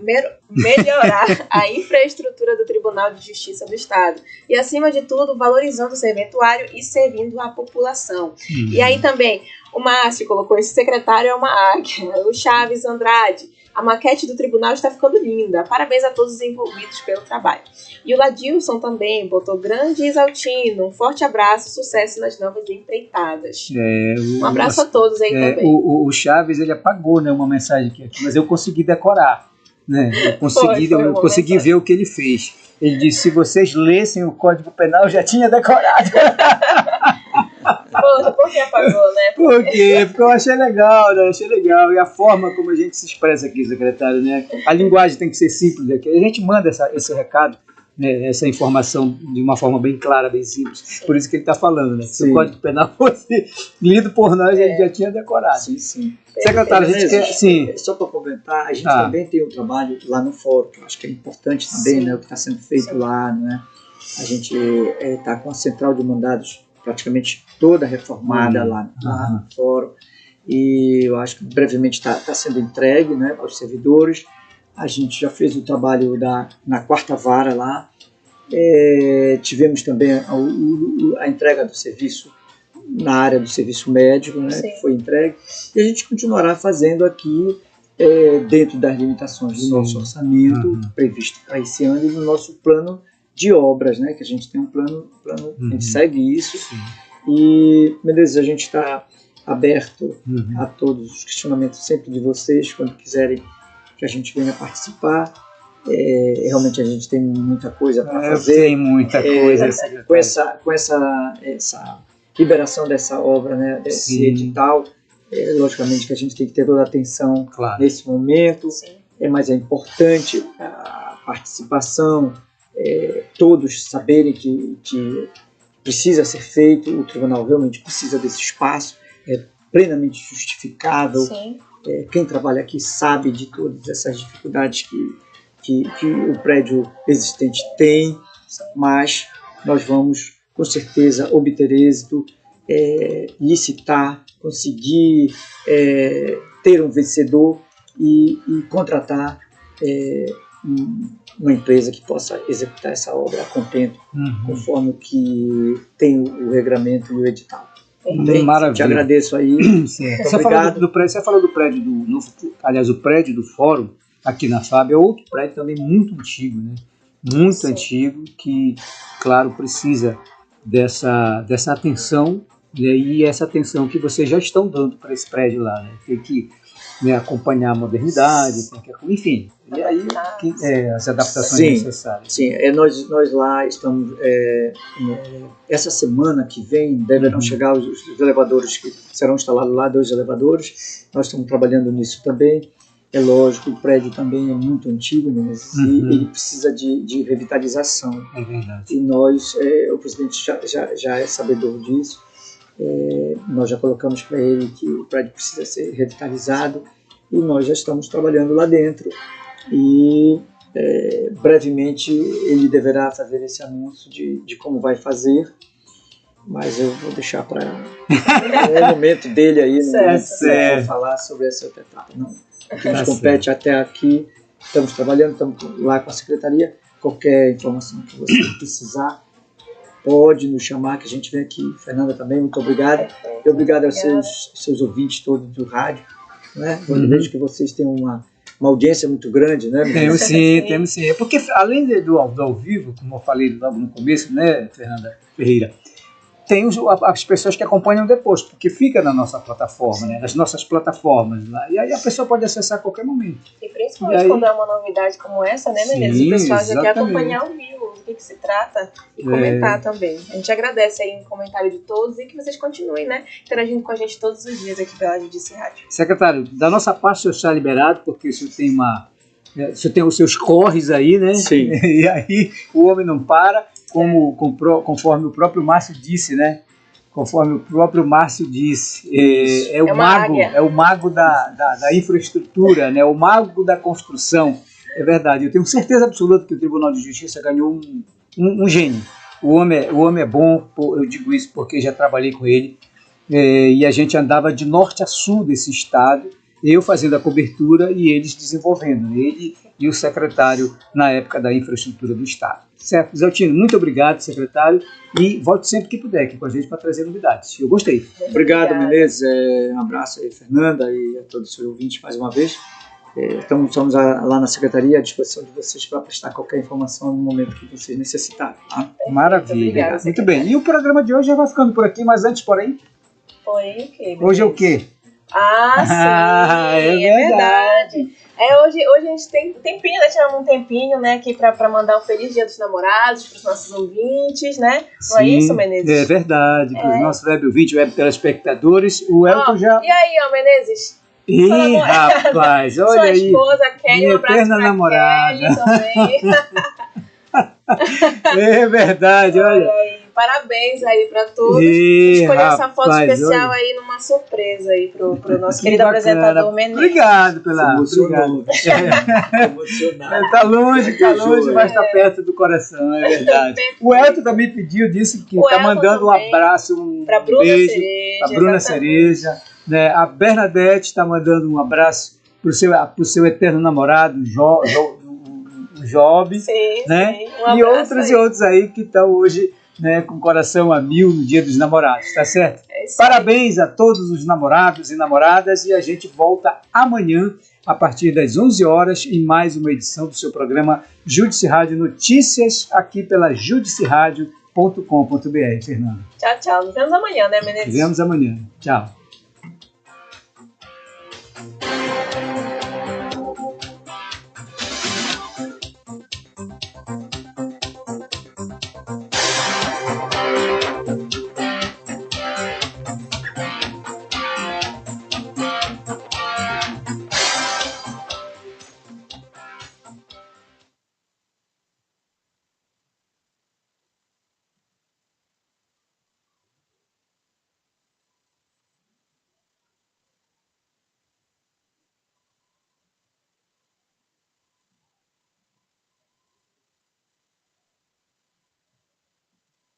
a infraestrutura do Tribunal de Justiça do Estado e, acima de tudo, valorizando o serventuário e servindo a população. E aí também, o Márcio colocou, esse secretário é uma águia, o Chaves Andrade, a maquete do tribunal está ficando linda, parabéns a todos os envolvidos pelo trabalho. E o Ladilson também botou grande e exaltino, um forte abraço, sucesso nas novas empreitadas. Um abraço a todos aí também. O Chaves, ele apagou, né, uma mensagem aqui, mas eu consegui decorar, né? Eu consegui ver o que ele fez. Ele disse, se vocês lessem o Código Penal, eu já tinha decorado. Poxa, por que apagou, né? Por quê? Porque eu achei legal, né? Achei legal. E a forma como a gente se expressa aqui, secretário, né? A linguagem tem que ser simples aqui. A gente manda esse recado, né? Essa informação de uma forma bem clara, bem simples. Por isso que ele está falando, né? Se o Código Penal fosse lido por nós, ele já tinha decorado. Sim. Secretário, a gente quer... Sim. Só para complementar, a gente também tem um trabalho lá no fórum, que eu acho que é importante também, né? O que está sendo feito lá, né? A gente está com a central de mandados praticamente toda reformada lá no fórum, e eu acho que brevemente está sendo entregue, né, aos servidores. A gente já fez o trabalho na quarta vara lá, tivemos também a entrega do serviço na área do serviço médico, né, que foi entregue, e a gente continuará fazendo aqui dentro das limitações do nosso orçamento previsto para esse ano e do nosso plano de obras, né, que a gente tem um plano a gente segue isso. E, Menezes, a gente está aberto a todos os questionamentos sempre de vocês, quando quiserem que a gente venha participar. Realmente a gente tem muita coisa para fazer. Tem muita coisa. Com essa liberação dessa obra, né, desse edital, logicamente que a gente tem que ter toda a atenção nesse momento, mas é importante a participação, todos saberem que precisa ser feito, o tribunal realmente precisa desse espaço, é plenamente justificável. Quem trabalha aqui sabe de todas essas dificuldades que o prédio existente tem, mas nós vamos, com certeza, obter êxito, licitar, conseguir ter um vencedor e contratar uma empresa que possa executar essa obra a contento, conforme o que tem o regramento e o edital. Maravilha. Te agradeço aí. Você falou do prédio do novo, aliás, o prédio do fórum aqui na FAB é outro prédio também muito antigo, né? Muito antigo, que, claro, precisa dessa atenção, né? E essa atenção que vocês já estão dando para esse prédio lá, né? Tem que né, acompanhar a modernidade, tem que, enfim, e aí as adaptações necessárias. Sim, nós lá estamos, essa semana que vem deverão chegar os elevadores que serão instalados lá, 2 elevadores, nós estamos trabalhando nisso também. É lógico, o prédio também é muito antigo, né, e ele precisa de revitalização. É verdade. E nós, o presidente já é sabedor disso, nós já colocamos para ele que o prédio precisa ser revitalizado e nós já estamos trabalhando lá dentro. E brevemente ele deverá fazer esse anúncio de como vai fazer, mas eu vou deixar para o momento dele aí, não falar sobre essa outra etapa, não. O que nos compete até aqui, estamos trabalhando, estamos lá com a secretaria, qualquer informação que você precisar, pode nos chamar que a gente vem aqui. Fernanda também, muito obrigado. E obrigado aos seus ouvintes todos do rádio, né? Eu vejo que vocês têm uma audiência muito grande, né? Temos sim. Porque além do ao vivo, como eu falei logo no começo, né, Fernanda Ferreira, tem as pessoas que acompanham depois, porque fica na nossa plataforma, né, nas nossas plataformas lá, e aí a pessoa pode acessar a qualquer momento. E principalmente quando é uma novidade como essa, né, Menezes? O pessoal já quer acompanhar ao vivo do que se trata e comentar também. A gente agradece aí o comentário de todos e que vocês continuem, né, interagindo com a gente todos os dias aqui pela Judice Rádio. Secretário, da nossa parte o senhor está liberado, porque o senhor tem os seus corres aí, né? Sim. E aí o homem não para. Conforme o próprio Márcio disse, né? Conforme o próprio Márcio disse, é o mago da infraestrutura, né? O mago da construção. É verdade, eu tenho certeza absoluta que o Tribunal de Justiça ganhou um gênio. O homem é bom, eu digo isso porque já trabalhei com ele, e a gente andava de norte a sul desse estado, eu fazendo a cobertura e eles desenvolvendo, ele e o secretário na época da infraestrutura do estado. Certo, Zeltino, muito obrigado, secretário, e volte sempre que puder aqui com a gente para trazer novidades. Eu gostei. Obrigado, Menezes. Um abraço aí, Fernanda, e a todos os seus ouvintes mais uma vez. Estamos lá na secretaria à disposição de vocês para prestar qualquer informação no momento que vocês necessitarem. Tá? Maravilha. Muito bem. E o programa de hoje já vai ficando por aqui, mas antes, porém... Hoje é o quê? Sim, é verdade. Hoje a gente tem tempinho, né? Tiramos um tempinho, né, aqui pra mandar um feliz Dia dos Namorados pros nossos ouvintes, né? Não é isso, Menezes? É verdade, pros nossos web ouvintes, web telespectadores. O Elton já... E aí, Menezes? Ih, rapaz, olha aí. Sua esposa, Kelly, minha eterna namorada. Kelly também. É verdade, olha. Parabéns aí pra todos. Escolher essa foto especial aí numa surpresa aí pro nosso querido apresentador Menezes. Obrigado pela... Obrigado. Tá longe, mas tá perto do coração, é verdade. O Elton também pediu, disse que tá mandando um abraço, um beijo pra Bruna Cereja. Né? A Bernadette está mandando um abraço pro seu eterno namorado, Job, né? E outros aí que estão hoje, né, com o coração a mil no Dia dos Namorados, tá certo? Parabéns a todos os namorados e namoradas, e a gente volta amanhã a partir das 11 horas em mais uma edição do seu programa Judice Rádio Notícias, aqui pela judiceradio.com.br. Fernanda. Tchau. Nos vemos amanhã, né, Menezes? Nos vemos amanhã. Tchau.